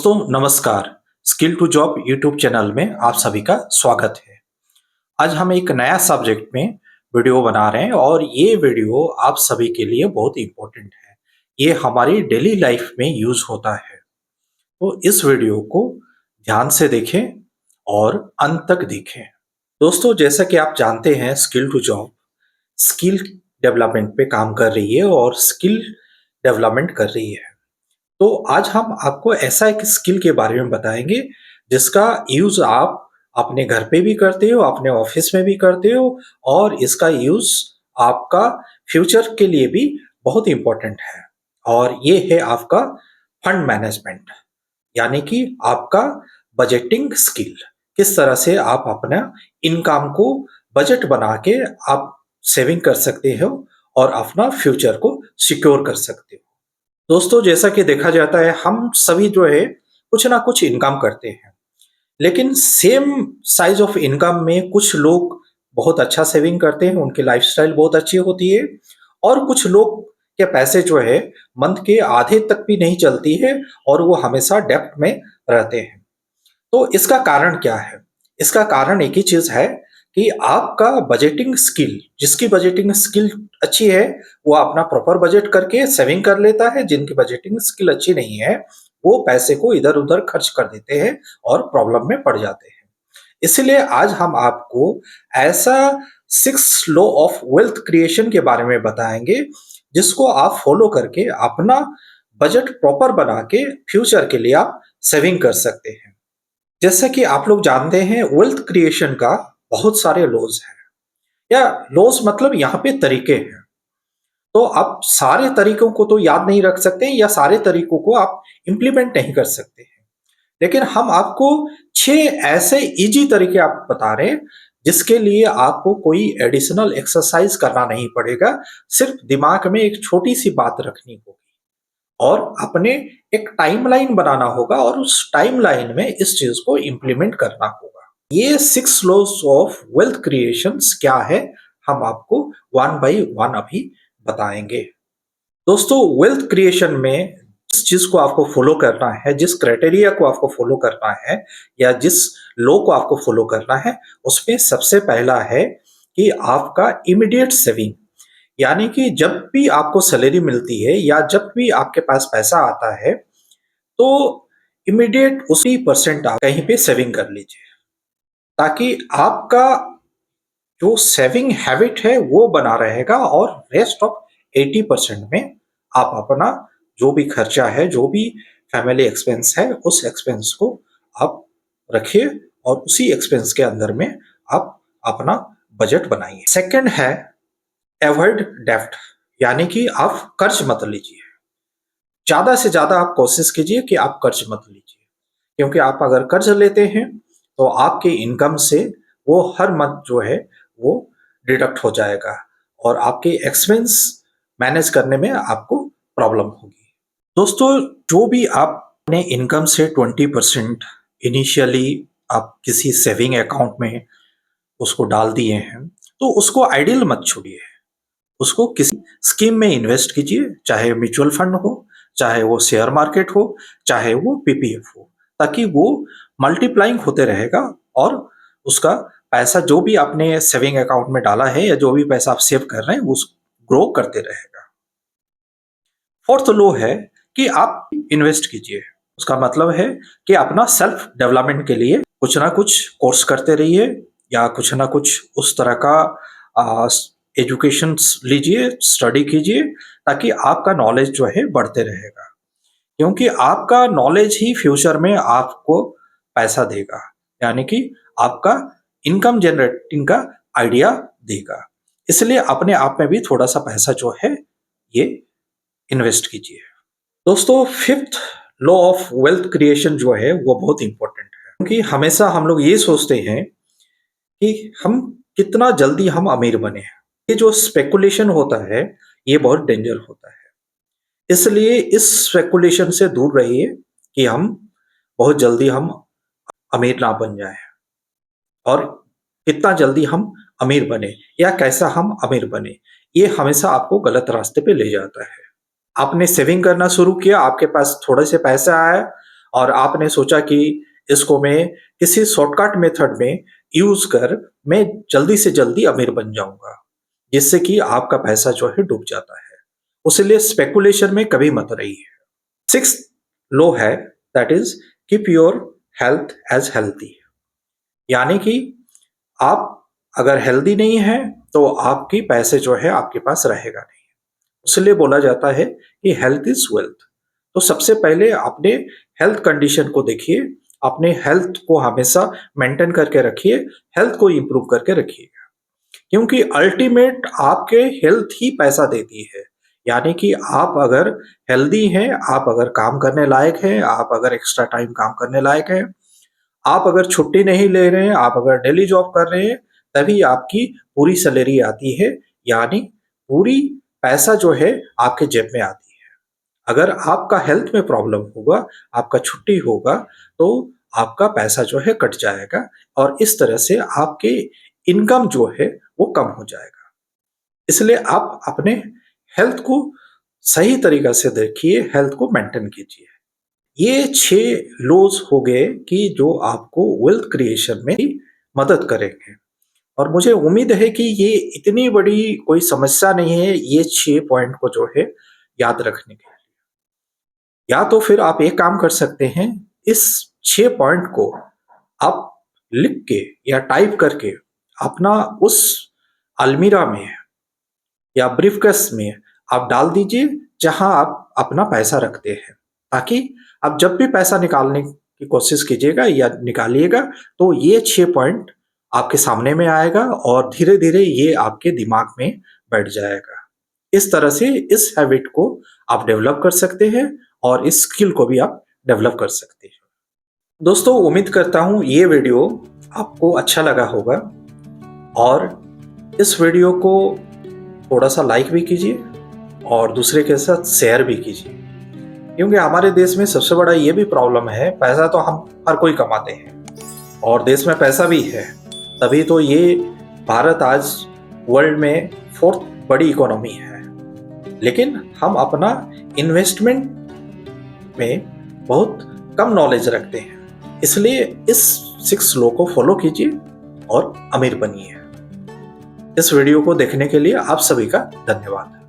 दोस्तों नमस्कार। Skill to job YouTube channel में आप सभी का स्वागत है। आज हम एक नया सब्जेक्ट में वीडियो बना रहे हैं और ये वीडियो आप सभी के लिए बहुत इम्पोर्टेंट है। ये हमारी डेली लाइफ में यूज होता है, तो इस वीडियो को ध्यान से देखें और अंत तक देखें। दोस्तों जैसा कि आप जानते हैं, skill to job skill development पे काम कर रही है और स्किल डेवलपमेंट कर रही है। तो आज हम आपको ऐसा एक स्किल के बारे में बताएंगे जिसका यूज आप अपने घर पे भी करते हो, अपने ऑफिस में भी करते हो और इसका यूज आपका फ्यूचर के लिए भी बहुत इंपॉर्टेंट है। और ये है आपका फंड मैनेजमेंट, यानी कि आपका बजटिंग स्किल। किस तरह से आप अपना इनकम को बजट बना के आप सेविंग कर सकते हो और अपना फ्यूचर को सिक्योर कर सकते हो। दोस्तों जैसा कि देखा जाता है, हम सभी जो है कुछ ना कुछ इनकम करते हैं, लेकिन सेम साइज ऑफ इनकम में कुछ लोग बहुत अच्छा सेविंग करते हैं, उनकी लाइफस्टाइल बहुत अच्छी होती है, और कुछ लोग के पैसे जो है मंथ के आधे तक भी नहीं चलती है और वो हमेशा डेब्ट में रहते हैं। तो इसका कारण क्या है? इसका कारण एक ही चीज है कि आपका बजटिंग स्किल, जिसकी बजटिंग स्किल अच्छी है वो अपना प्रॉपर बजट करके सेविंग कर लेता है। जिनकी बजटिंग स्किल अच्छी नहीं है वो पैसे को इधर उधर खर्च कर देते हैं और प्रॉब्लम में पड़ जाते हैं। इसलिए आज हम आपको ऐसा 6 लॉ ऑफ वेल्थ क्रिएशन के बारे में बताएंगे जिसको आप फॉलो करके अपना बजट प्रॉपर बना के फ्यूचर के लिए आप सेविंग कर सकते हैं। जैसे कि आप लोग जानते हैं, वेल्थ क्रिएशन का बहुत सारे लॉज हैं, या लॉज मतलब यहाँ पे तरीके हैं। तो आप सारे तरीकों को तो याद नहीं रख सकते या सारे तरीकों को आप इंप्लीमेंट नहीं कर सकते हैं, लेकिन हम आपको 6 ऐसे इजी तरीके आप बता रहे हैं जिसके लिए आपको कोई एडिशनल एक्सरसाइज करना नहीं पड़ेगा। सिर्फ दिमाग में एक छोटी सी बात रखनी होगी और अपने एक टाइमलाइन बनाना होगा और उस टाइमलाइन में इस चीज को इंप्लीमेंट करना होगा। ये 6 लॉज ऑफ वेल्थ क्रिएशंस क्या है, हम आपको वन बाय वन अभी बताएंगे। दोस्तों वेल्थ क्रिएशन में जिस चीज को आपको फॉलो करना है, जिस क्राइटेरिया को आपको फॉलो करना है या जिस लॉ को आपको फॉलो करना है, उसमें सबसे पहला है कि आपका इमीडिएट सेविंग, यानी कि जब भी आपको सैलरी मिलती है या जब भी आपके पास पैसा आता है तो इमीडिएट उसी परसेंट आप कहीं पे सेविंग कर लीजिए, ताकि आपका जो सेविंग हैबिट है वो बना रहेगा और रेस्ट ऑफ 80% में आप अपना जो भी खर्चा है, जो भी फैमिली एक्सपेंस है, उस एक्सपेंस को आप रखिए और उसी एक्सपेंस के अंदर में आप अपना बजट बनाइए। सेकंड है अवॉइड डेब्ट, यानी कि आप कर्ज मत लीजिए। ज्यादा से ज्यादा आप कोशिश कीजिए कि आप कर्ज मत लीजिए, क्योंकि आप अगर कर्ज लेते हैं तो आपके इनकम से वो हर मंथ जो है वो डिडक्ट हो जाएगा और आपके एक्सपेंस मैनेज करने में आपको प्रॉब्लम होगी। दोस्तों जो भी आप अपने इनकम से 20% इनिशियली आप किसी सेविंग अकाउंट में उसको डाल दिए हैं, तो उसको आइडियल मत छोड़िए। उसको किसी स्कीम में इन्वेस्ट कीजिए, चाहे म्यूचुअल फंड हो, चाहे वो शेयर मार्केट हो, चाहे वो पीपीएफ हो, ताकि वो मल्टीप्लाइंग होते रहेगा और उसका पैसा जो भी आपने सेविंग अकाउंट में डाला है या जो भी पैसा आप सेव कर रहे हैं वो ग्रो करते रहेगा। फोर्थ लो है कि आप इन्वेस्ट कीजिए। उसका मतलब है कि अपना सेल्फ डेवलपमेंट के लिए कुछ ना कुछ कोर्स करते रहिए या कुछ ना कुछ उस तरह का एजुकेशन लीजिए, स्टडी कीजिए, ताकि आपका नॉलेज जो है बढ़ते रहेगा, क्योंकि आपका नॉलेज ही फ्यूचर में आपको पैसा देगा, यानी कि आपका इनकम जनरेटिंग का आइडिया देगा। इसलिए अपने आप में भी थोड़ा सा पैसा जो है ये इन्वेस्ट कीजिए। दोस्तों fifth law of wealth creation जो है वो बहुत इंपॉर्टेंट है, क्योंकि हमेशा हम लोग ये सोचते हैं कि हम कितना जल्दी हम अमीर बने। ये जो स्पेकुलेशन होता है ये बहुत डेंजर होता है, इसलिए इस स्पेकुलेशन से दूर रहिए कि हम बहुत जल्दी हम अमीर ना बन जाए, और कितना जल्दी हम अमीर बने या कैसा हम अमीर बने, ये हमेशा आपको गलत रास्ते पे ले जाता है। आपने सेविंग करना शुरू किया, आपके पास थोड़े से पैसे आए और आपने सोचा कि इसको मैं किसी शॉर्टकट मेथड में यूज कर मैं जल्दी से जल्दी अमीर बन जाऊंगा, जिससे कि आपका पैसा जो है डूब जाता है। उसलिए स्पेकुलेशन में कभी मत रहिए। सिक्स लो है, that is keep your health as healthy. यानी कि आप अगर हेल्दी नहीं है तो आपकी पैसे जो है आपके पास रहेगा नहीं। इसलिए बोला जाता है कि हेल्थ इज वेल्थ। तो सबसे पहले अपने हेल्थ कंडीशन को देखिए, अपने हेल्थ को हमेशा मेंटेन करके रखिए, हेल्थ को इंप्रूव करके रखिएगा, क्योंकि अल्टीमेट आपके हेल्थ ही पैसा देती है। यानी कि आप अगर हेल्दी हैं, आप अगर काम करने लायक हैं, आप अगर एक्स्ट्रा टाइम काम करने लायक हैं, आप अगर छुट्टी नहीं ले रहे हैं, आप अगर डेली जॉब कर रहे हैं, तभी आपकी पूरी सैलरी आती है, यानी पूरी पैसा जो है आपके जेब में आती है। अगर आपका हेल्थ में प्रॉब्लम होगा, आपका छुट्टी होगा, तो आपका पैसा जो है कट जाएगा और इस तरह से आपके इनकम जो है वो कम हो जाएगा। इसलिए आप अपने हेल्थ को सही तरीका से देखिए, हेल्थ को मेंटेन कीजिए। ये 6 लॉज हो गए कि जो आपको वेल्थ क्रिएशन में मदद करेंगे, और मुझे उम्मीद है कि ये इतनी बड़ी कोई समस्या नहीं है ये 6 पॉइंट को जो है याद रखने के लिए। या तो फिर आप एक काम कर सकते हैं, इस 6 पॉइंट को आप लिख के या टाइप करके अपना उस अलमीरा में या ब्रीफकेस में आप डाल दीजिए, जहां आप अपना पैसा रखते हैं, ताकि आप जब भी पैसा निकालने की कोशिश कीजिएगा या निकालिएगा तो ये 6 पॉइंट आपके सामने में आएगा और धीरे धीरे ये आपके दिमाग में बैठ जाएगा। इस तरह से इस हैबिट को आप डेवलप कर सकते हैं और इस स्किल को भी आप डेवलप कर सकते हैं। दोस्तों, उम्मीद करता हूं ये वीडियो आपको अच्छा लगा होगा, और इस वीडियो को थोड़ा सा लाइक भी कीजिए और दूसरे के साथ शेयर भी कीजिए, क्योंकि हमारे देश में सबसे बड़ा ये भी प्रॉब्लम है, पैसा तो हम हर कोई कमाते हैं और देश में पैसा भी है, तभी तो ये भारत आज वर्ल्ड में 4th बड़ी इकोनॉमी है। लेकिन हम अपना इन्वेस्टमेंट में बहुत कम नॉलेज रखते हैं। इसलिए इस 6 लॉ को फॉलो कीजिए और अमीर बनिए। इस वीडियो को देखने के लिए आप सभी का धन्यवाद।